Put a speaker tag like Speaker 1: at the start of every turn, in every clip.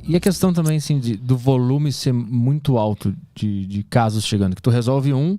Speaker 1: E a questão também, assim, do volume ser muito alto de casos chegando, que tu resolve um,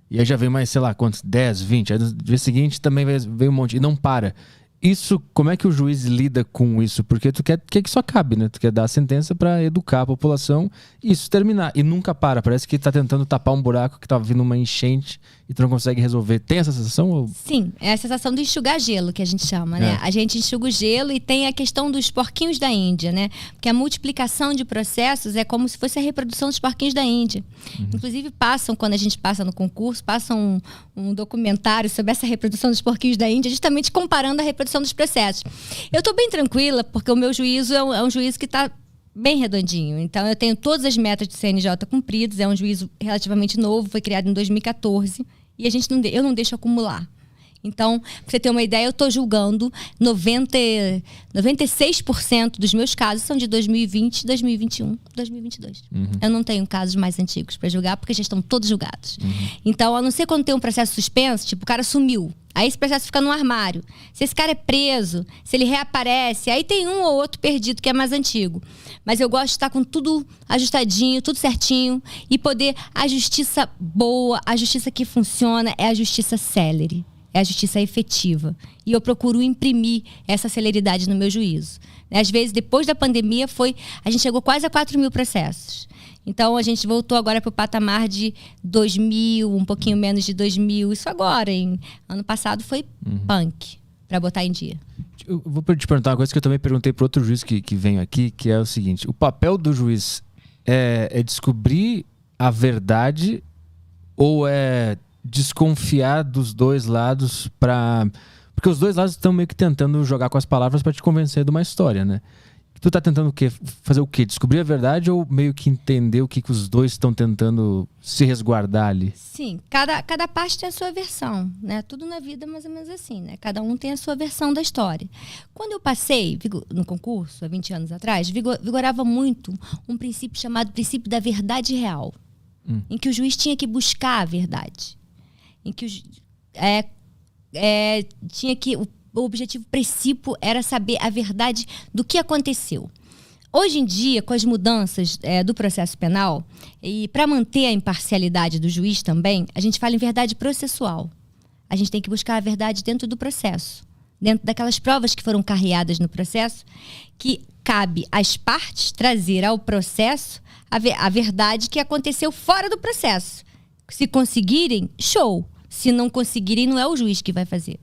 Speaker 1: e aí já vem mais, sei lá, quantos? 10, 20. Aí no dia seguinte também vem um monte, e não para. Isso, como é que o juiz lida com isso? Porque tu quer que isso acabe, né? Tu quer dar a sentença pra educar a população e isso terminar. E nunca para. Parece que tá tentando tapar um buraco que tá vindo uma enchente e tu não consegue resolver. Tem essa sensação? Ou...
Speaker 2: Sim, é a sensação do enxugar gelo que a gente chama, né? A gente enxuga o gelo e tem a questão dos porquinhos da Índia, né? Porque a multiplicação de processos é como se fosse a reprodução dos porquinhos da Índia. Inclusive quando a gente passa no concurso, passam um documentário sobre essa reprodução dos porquinhos da Índia, justamente comparando a reprodução dos processos. Eu estou bem tranquila, porque o meu juízo é um juízo que está bem redondinho. Então, eu tenho todas as metas do CNJ cumpridas. É um juízo relativamente novo, foi criado em 2014. E eu não deixo acumular. Então, pra você ter uma ideia, eu estou julgando 96% dos meus casos são de 2020, 2021, 2022. Eu não tenho casos mais antigos para julgar, porque já estão todos julgados. Então, a não ser quando tem um processo suspenso, tipo, o cara sumiu. Aí esse processo fica no armário. Se esse cara é preso, se ele reaparece, aí tem um ou outro perdido que é mais antigo. Mas eu gosto de estar com tudo ajustadinho, tudo certinho. E poder... A justiça boa, a justiça que funciona é a justiça célere. É a justiça efetiva. E eu procuro imprimir essa celeridade no meu juízo. Às vezes, depois da pandemia, a gente chegou quase a 4.000 processos. Então, a gente voltou agora para o patamar de 2.000, um pouquinho menos de 2.000. Isso agora, ano passado, foi punk, para botar em dia.
Speaker 1: Eu vou te perguntar uma coisa que eu também perguntei para outro juiz que veio aqui, que é o seguinte. O papel do juiz é descobrir a verdade ou é desconfiar dos dois lados porque os dois lados estão meio que tentando jogar com as palavras para te convencer de uma história, né? Tu tá tentando fazer o quê? Descobrir a verdade ou meio que entender o que os dois estão tentando se resguardar ali?
Speaker 2: Sim, cada parte tem a sua versão, né? Tudo na vida é mais ou menos assim, né? Cada um tem a sua versão da história. Quando eu passei no concurso, há 20 anos atrás, vigorava muito um princípio chamado princípio da verdade real, em que o juiz tinha que buscar a verdade, em que o objetivo principal era saber a verdade do que aconteceu. Hoje em dia, com as mudanças do processo penal, e para manter a imparcialidade do juiz também, a gente fala em verdade processual. A gente tem que buscar a verdade dentro do processo, dentro daquelas provas que foram carreadas no processo, que cabe às partes trazer ao processo a verdade que aconteceu fora do processo. Se conseguirem, show. Se não conseguirem, não é o juiz que vai fazer.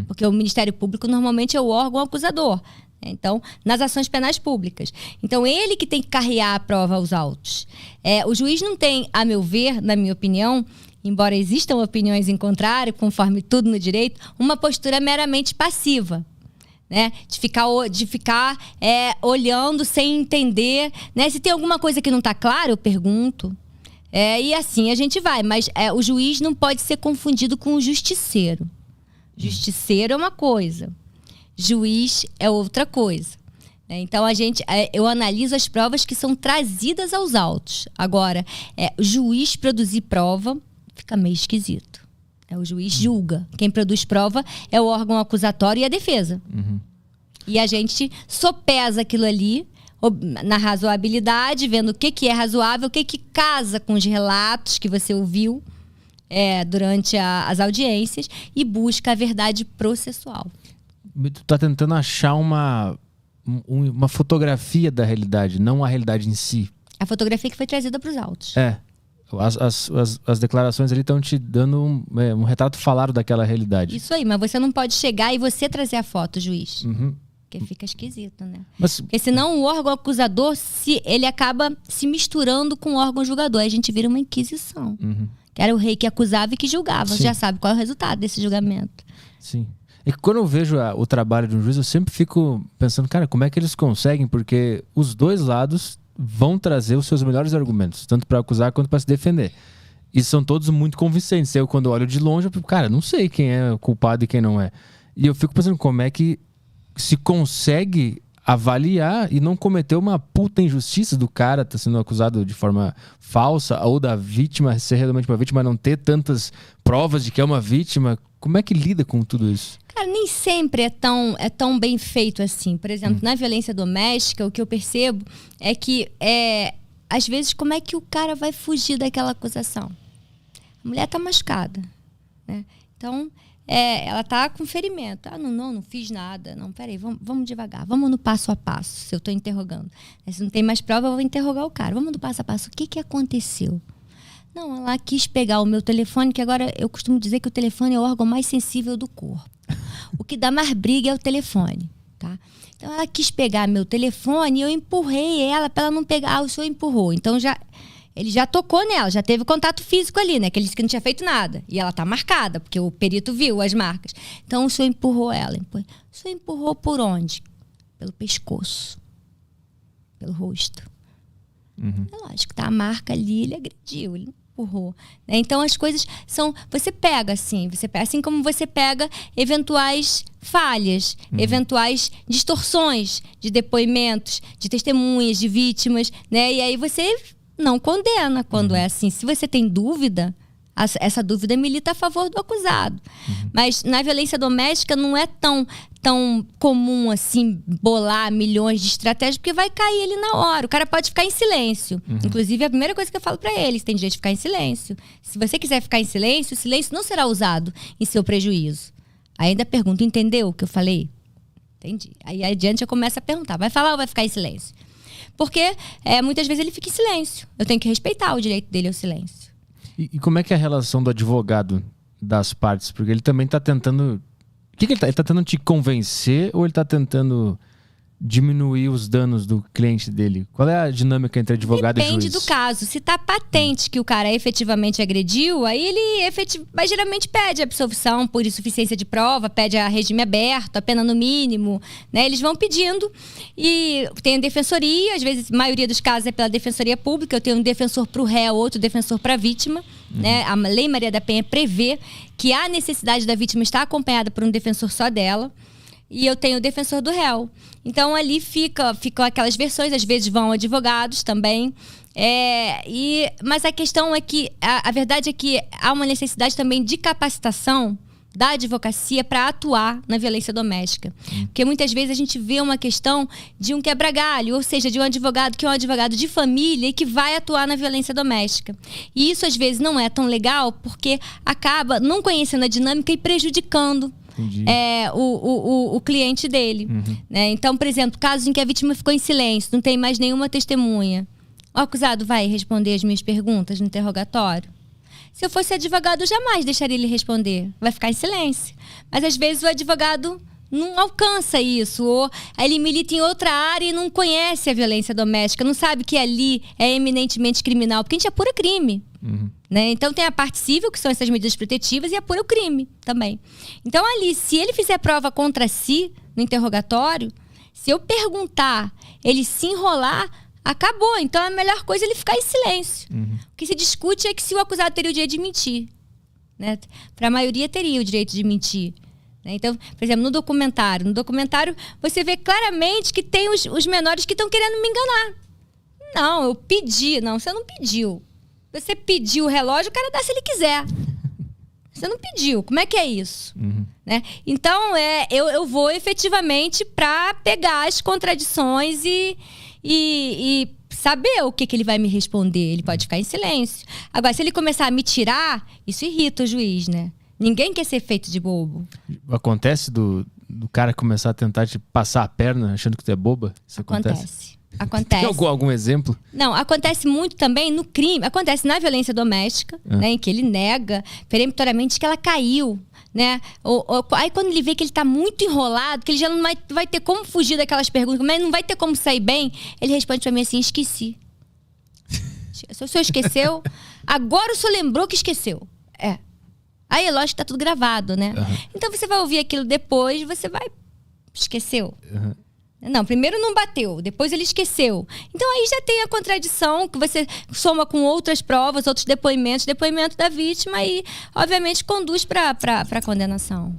Speaker 2: Porque o Ministério Público normalmente é o órgão acusador. Então, nas ações penais públicas. Então, ele que tem que carrear a prova aos autos. O juiz não tem, a meu ver, na minha opinião, embora existam opiniões em contrário, conforme tudo no direito, uma postura meramente passiva. Né? De ficar olhando sem entender. Né? Se tem alguma coisa que não está clara, eu pergunto. E assim a gente vai. Mas o juiz não pode ser confundido com o justiceiro. Justiceiro é uma coisa, juiz é outra coisa. Então, eu analiso as provas que são trazidas aos autos. Agora, o juiz produzir prova fica meio esquisito. O juiz julga. Quem produz prova é o órgão acusatório e a defesa. E a gente sopesa aquilo ali na razoabilidade, vendo o que é razoável, o que casa com os relatos que você ouviu durante as audiências e busca a verdade processual.
Speaker 1: Tu tá tentando achar uma fotografia da realidade, não a realidade em si.
Speaker 2: A fotografia que foi trazida para os autos.
Speaker 1: As declarações ali estão te dando um retrato falado daquela realidade.
Speaker 2: Isso aí, mas você não pode chegar e você trazer a foto, juiz. Porque fica esquisito, né? Porque senão o órgão acusador, ele acaba se misturando com o órgão julgador. Aí a gente vira uma inquisição. Que era o rei que acusava e que julgava. Você já sabe qual é o resultado desse julgamento.
Speaker 1: Sim. E quando eu vejo o trabalho de um juiz, eu sempre fico pensando, cara, como é que eles conseguem? Porque os dois lados vão trazer os seus melhores argumentos, tanto para acusar quanto para se defender. E são todos muito convincentes. Eu, quando olho de longe, eu fico, cara, não sei quem é culpado e quem não é. E eu fico pensando, como é que se consegue avaliar e não cometer uma puta injustiça do cara tá sendo acusado de forma falsa, ou da vítima ser realmente uma vítima, não ter tantas provas de que é uma vítima. Como é que lida com tudo isso?
Speaker 2: Cara, nem sempre é tão bem feito assim. Por exemplo, na violência doméstica, o que eu percebo é que, às vezes, como é que o cara vai fugir daquela acusação? A mulher tá machucada, né? Então, ela tá com ferimento. Não fiz nada. Não, peraí, vamos devagar. Vamos no passo a passo, se eu tô interrogando. Se não tem mais prova, eu vou interrogar o cara. Vamos no passo a passo. O que aconteceu? Não, ela quis pegar o meu telefone, que agora eu costumo dizer que o telefone é o órgão mais sensível do corpo. O que dá mais briga é o telefone, tá? Então ela quis pegar meu telefone e eu empurrei ela para ela não pegar. O senhor empurrou. Então ele já tocou nela, já teve contato físico ali, né? Que ele disse que não tinha feito nada. E ela tá marcada, porque o perito viu as marcas. Então o senhor empurrou ela. O senhor empurrou por onde? Pelo pescoço. Pelo rosto. É lógico, tá a marca ali, ele agrediu, ele empurrou. Né? Então as coisas são... Você pega assim como você pega eventuais falhas, eventuais distorções de depoimentos, de testemunhas, de vítimas, né? E aí você não condena quando é assim. Se você tem dúvida, essa dúvida milita a favor do acusado. Mas na violência doméstica não é tão comum assim bolar milhões de estratégias, porque vai cair ele na hora. O cara pode ficar em silêncio. Inclusive, a primeira coisa que eu falo pra eles, tem direito de ficar em silêncio. Se você quiser ficar em silêncio, o silêncio não será usado em seu prejuízo. Aí ainda pergunto, entendeu o que eu falei? Entendi. Aí adiante eu começo a perguntar, vai falar ou vai ficar em silêncio? Porque muitas vezes ele fica em silêncio. Eu tenho que respeitar o direito dele ao silêncio.
Speaker 1: E como é que é a relação do advogado das partes? Porque ele também está tentando... O que ele está tentando te convencer ou ele está tentando diminuir os danos do cliente dele? Qual é a dinâmica entre advogado e juiz?
Speaker 2: Depende do caso. Se está patente que o cara efetivamente agrediu, aí ele mas geralmente pede absolvição por insuficiência de prova, pede a regime aberto, a pena no mínimo, né? Eles vão pedindo e tem a defensoria, às vezes a maioria dos casos é pela defensoria pública, eu tenho um defensor para o réu, outro defensor para a vítima. Né? A Lei Maria da Penha prevê que a necessidade da vítima está acompanhada por um defensor só dela. E eu tenho o defensor do réu. Então ali ficam aquelas versões, às vezes vão advogados também. Mas a questão é que, a verdade é que há uma necessidade também de capacitação da advocacia para atuar na violência doméstica. Porque muitas vezes a gente vê uma questão de um quebra-galho, ou seja, de um advogado que é um advogado de família e que vai atuar na violência doméstica. E isso às vezes não é tão legal porque acaba não conhecendo a dinâmica e prejudicando o cliente dele. Né? Então, por exemplo, casos em que a vítima ficou em silêncio, não tem mais nenhuma testemunha. O acusado vai responder as minhas perguntas no interrogatório? Se eu fosse advogado, eu jamais deixaria ele responder. Vai ficar em silêncio. Mas às vezes o advogado não alcança isso. Ou ele milita em outra área e não conhece a violência doméstica. Não sabe que ali é eminentemente criminal. Porque a gente apura crime. Né? Então tem a parte civil, que são essas medidas protetivas, e apura o crime também. Então ali, se ele fizer prova contra si no interrogatório, se eu perguntar, ele se enrolar, acabou. Então a melhor coisa é ele ficar em silêncio. O que se discute é que se o acusado teria o direito de mentir. Né? Para a maioria teria o direito de mentir. Né? Então, por exemplo, no documentário você vê claramente que tem os menores que estão querendo me enganar. Não, eu pedi. Não, você não pediu. Você pediu o relógio, o cara dá se ele quiser. Você não pediu. Como é que é isso? Né? Então, eu vou efetivamente para pegar as contradições e saber o que ele vai me responder. Ele pode ficar em silêncio. Agora, se ele começar a me tirar, isso irrita o juiz, né? Ninguém quer ser feito de bobo.
Speaker 1: Acontece do cara começar a tentar te passar a perna achando que tu é boba? Isso acontece?
Speaker 2: Acontece.
Speaker 1: Tem algum exemplo?
Speaker 2: Não, acontece muito também no crime. Acontece na violência doméstica, né, em que ele nega peremptoriamente que ela caiu. Né? Aí quando ele vê que ele tá muito enrolado, que ele já não vai ter como fugir daquelas perguntas, mas não vai ter como sair bem, ele responde pra mim assim, esqueci. O senhor esqueceu? Agora o senhor lembrou que esqueceu. Aí é lógico que tá tudo gravado, né? Então você vai ouvir aquilo depois, você vai... Esqueceu. Não, primeiro não bateu, depois ele esqueceu. Então aí já tem a contradição que você soma com outras provas, outros depoimentos, depoimento da vítima e, obviamente, conduz para a condenação.